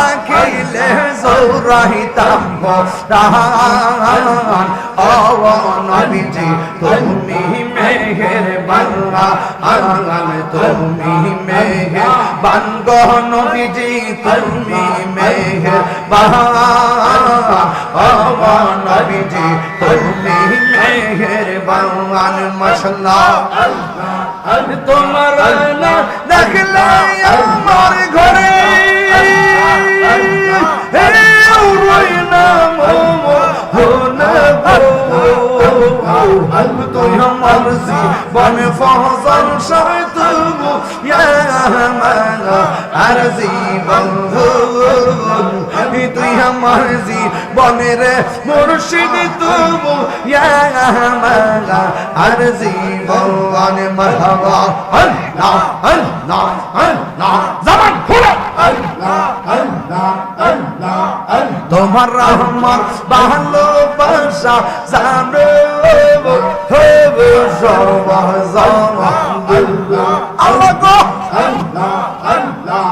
ডাকিলে জোরাইতাম পরাণ ও নবীজি তুমি মেহেরবান তুমি মেহেরবান গো নবীজি তুমি মেহেরবান ও নবীজি তুমি মেহেরবান মাশাআল্লাহ তোমার না দেখলে আমার ঘরে তুই আমার জীবন ফসল সাইতুমু আর জীবন তুই আমার জীবনের মুর্শিদ তুমু আর জীবন মারহাবা আল্লাহ আল্লাহ আল্লাহ জবান খুলে আল্লাহ আল্লাহ আল্লাহ আল্লাহ তোমার রহমত ভালোবাসা জানো হবে আল্লাহ গো আল্লাহ আল্লাহ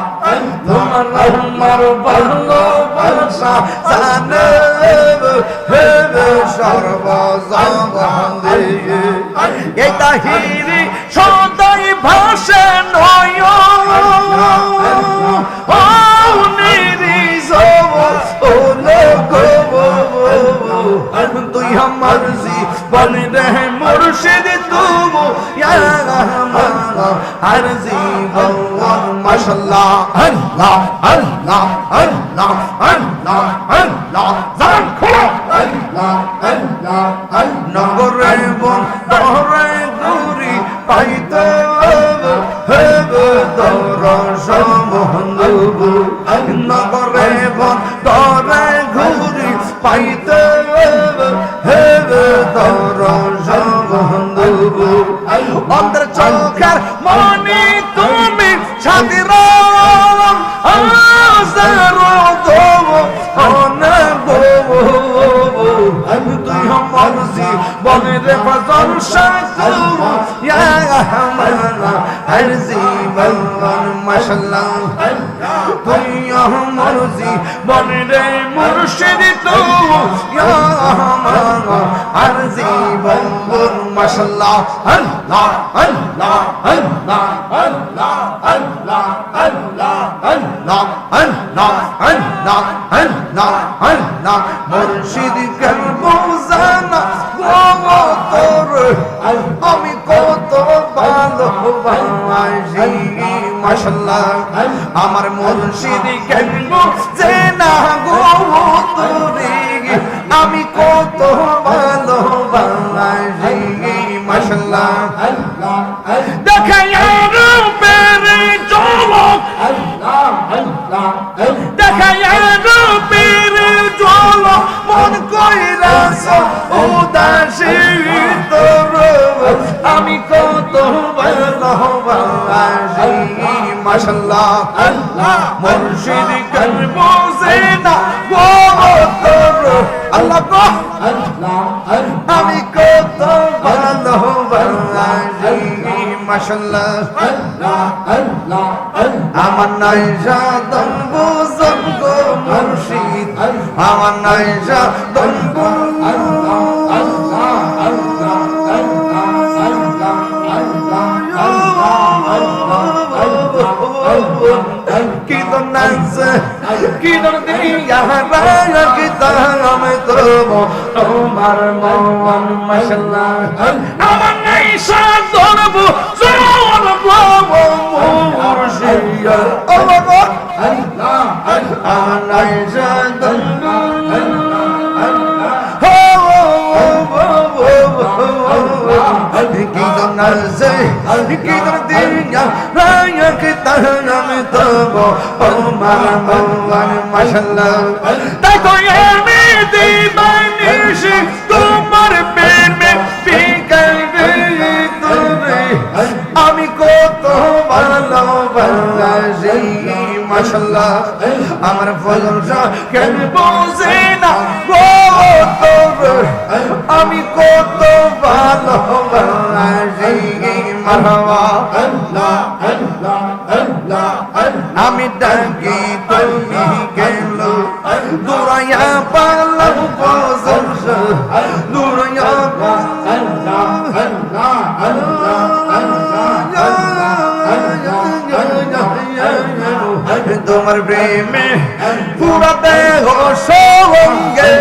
তোমার রহমত ভালোবাসা জানো হবে সর্বজগতে এই তাহিরি সদাই ভাষে নয় তুই আমার জীবন রে মুর্শিদ তুমু আর জীবন মাশাআল্লাহ আল্লাহ আল্লাহ আল্লাহ আল্লাহ আল্লাহ জান খোলো আল্লাহ আল্লাহ আল্লাহ নগরে বন দরে গুরি পাইতে হবে তোর সম্বন্ধু নগরে বন দরে ঘুরি পাইতে হবে তোর সম্বন্ধু অন্তর চোখের মনি তুমি ছাদির আজারো দো অনগো তুই আমার জীবনের ফজল শাকুর ইয়া হামানা হর জীবন মাশাআল্লাহ তুই আমার জীবনের মুর্শিদ তুই ইয়া হামানা হর জীবন মাশাআল্লাহ আল্লাহ আল্লাহ আল্লাহ আল্লাহ আল্লাহ আল্লাহ আল্লাহ আল্লাহ আল্লাহ আল্লাহ আল্লাহ মুর্শিদ করব জানা গো তোর আমি কত ভালোবাসি মাশাআল্লাহ আমার মুর্শিদ করব জানা গো তোরে আমি কত ভালোবাসি মাশাআল্লাহ আল্লাহ দেখায়া রূপের ঝলক আল্লাহ আল্লাহ দেখায়া রূপের ঝলক মন কইরাছ উদাসী তোর আমি কত ভালোবাসি মাশাআল্লাহ আল্লাহ মুর্শিদ করব জিনা গো তোর আল্লাহ গো আল্লাহ আমি কত ভালোবাসি মাশাআল্লাহ আল্লাহ আল্লাহ আমার নাই সাধন বুঝন গো মুর্শিদ আমার নাই সাধন আল্লাহ আল্লাহ আল্লাহ কীর্তন আছে কীর্তন দিয়া রায়া কীর্তন তব তোমার মন মাশাআল্লাহ আমার নাই সাধন বুঝন গো মুর্শিদ আল্লাহ আল্লাহ আমার নাই সাধন কীর্তন আছে কীর্তন দিয়া রায়া কীর্তন আমি তব তোমার মন মাশাআল্লাহ তাই তো আমি দিবানিশি তোমার প্রেমে বিকাইবে তুমি আমি কত ভালোবাসি মাশাআল্লাহ আমার ফজল কেন বোঝে না গো তোর আমি কত ভালোবাসি মারহাবা আল্লাহ আল্লাহ আল্লাহ আল্লাহ আমি ডাকি তুমি গেল দুরাইয়া পালাম বজর দুরাইয়া তোমার প্রেমে পুরা দেহ সঙ্গে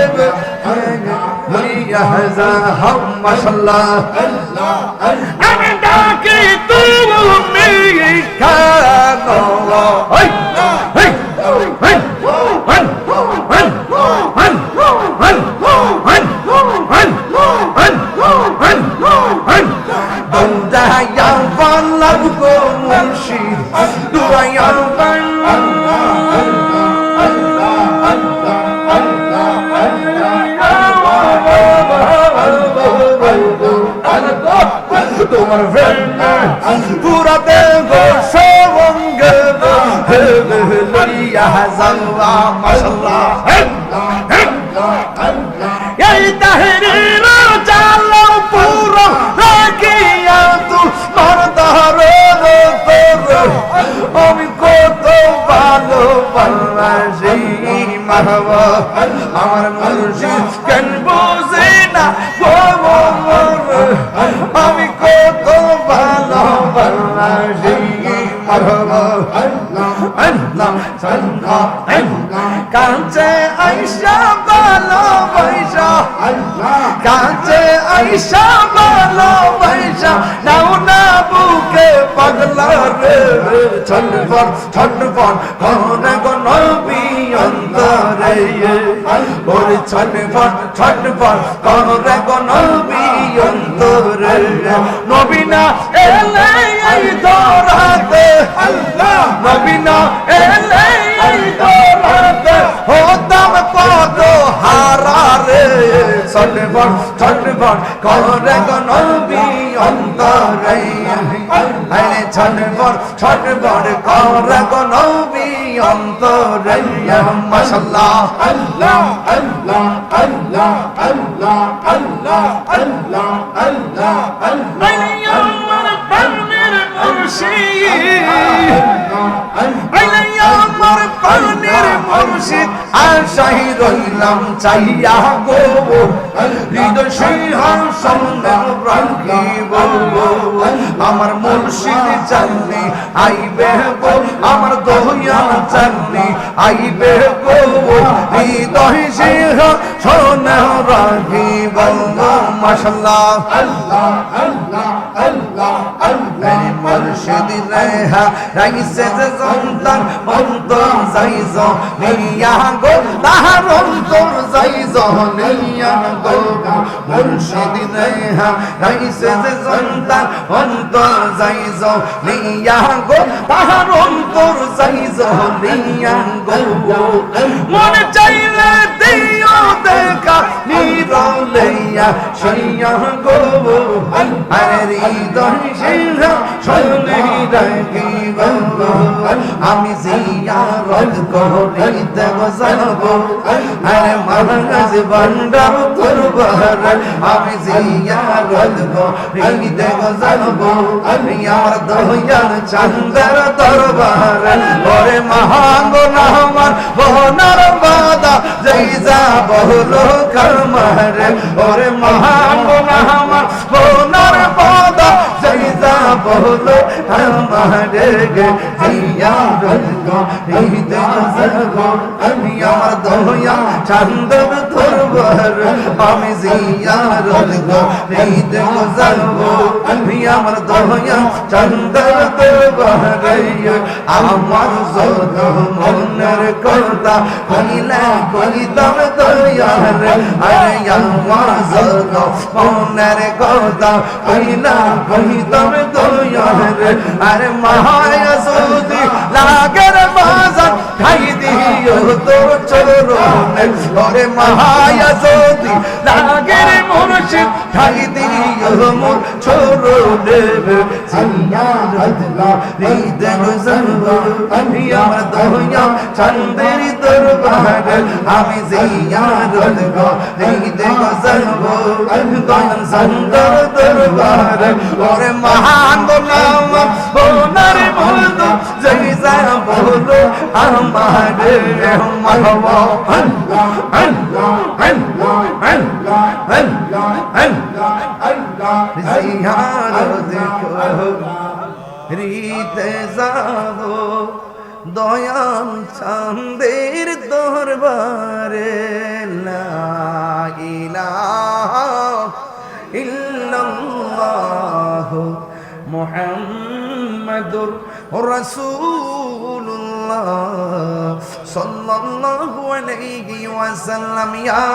মাশাআল্লাহ আমি ডাকি তুমি কেন তোমার পুরা দেব সঙ্গে লইয়া যাওয়া মাশাআল্লাহ এই তাহরির জালো পুরো রাখিয়া তোমার দররে তোর আমি কত ভালো বাংলাদেশি মাহবা আমার মুর্শিদ কেন বুঝে না আমি কত ভালো বাংলাদেশি মাহবা কাঁচে আইসা ভালোবাসা কাঁচে আইসা ভালোবাসা নাও না বুকে পাগলা রে ছটফট ছটফট করে গো নবী অন্তরে ওরে ছটফট ছটফট করে গো নবী অন্তরে নবী না এলে এই দরাতে আল্লাহ নবী না এলে এই দরাতে হতাম কত হারারে ছটফট ছটফট করে গো নবী অন্তরে আরে ছটফট ছটফট করে গো নবী অন্তরে মাশাআল্লাহ আল্লাহ আল্লাহ আল্লাহ আল্লাহ আল্লাহ আল্লাহ আল্লাহ আল্লাহ আমার প্রাণের মুর্শিদ আমার প্রাণের মুর্শিদ আশাই রইলাম চাইয়া গো হৃদয় সিংহাসনে রাখিব আমার মুর্শিদ জাননি আইবে গো আমার দয়াল জাননি আইবে গো হৃদয় সিংহাসনে রাখিব মাশাআল্লাহ আল্লাহ আল্লাহ আল্লাহ আল্লাহ মুর্শিদ রেহা রাইছে যে সন্তান অন্তর যাইজ নিয়া গো তাহার অন্তর যাইজ নিয়া গো মুর্শিদ রেহা রাইছে যে সন্তান অন্তর যাইজ নিয়া গো তাহার অন্তর যাইজ নিয়া গো মনে চাইলে দিও দেখা নিরলেয়া শিয়া গো আরে হৃদয় সিংহা শোনে রাখিব আমি জিয়ারত করিতে যাব আরে মহারাজ ভান্ডার দরবার আমি জিয়ারত করিতে যাব আমি আমার দয়াল চন্দ্র দরবার ওরে মহাগণ আমার বহনার বাদা জয় যা বহুলো কর্মার ওরে মহাগণ আমার বহনার বাদা জয় যা বহুলো আমার গে জিয়ারত করিতে যাব আমি আমার দয়াল চন্দ্র দরবার আমি জিয়ারত করিতে যাব আমি আমার দয়াল চন্দ্র দরবার আমার যত মনের কথা কইলা কইতাম দয়াল আরে আমার যত মনের কথা কইলা কইতাম দয়াল আরে মায়া সুদি লাগের বাজার খাই দিও তোর চরণে ওরে মায়া সুদি লাগের মুর্শিদ খাই দিও মোর চরণে জিয়ারত করিতে যাব আমি আমার দয়াল চন্দ্রের দরবার আমি জিয়ারত করিতে যাব দয়াল চন্দ্র দরবার ওরে মহান গোলাম বোনার বন্ধু জয় যাব হলো আমার মাহবুব আল্লাহ আল্লাহ আল্লাহ আল্লাহ আল্লাহ আল্লাহ আল্লাহ জিয়ারত করিতে যাব দয়াল চাঁদের দরবারে লা ইলাহা ইল্লাল্লাহ মুহাম্মাদুর রাসূলুল্লাহ সাল্লাল্লাহু আলাইহি ওয়াসাল্লাম ইয়া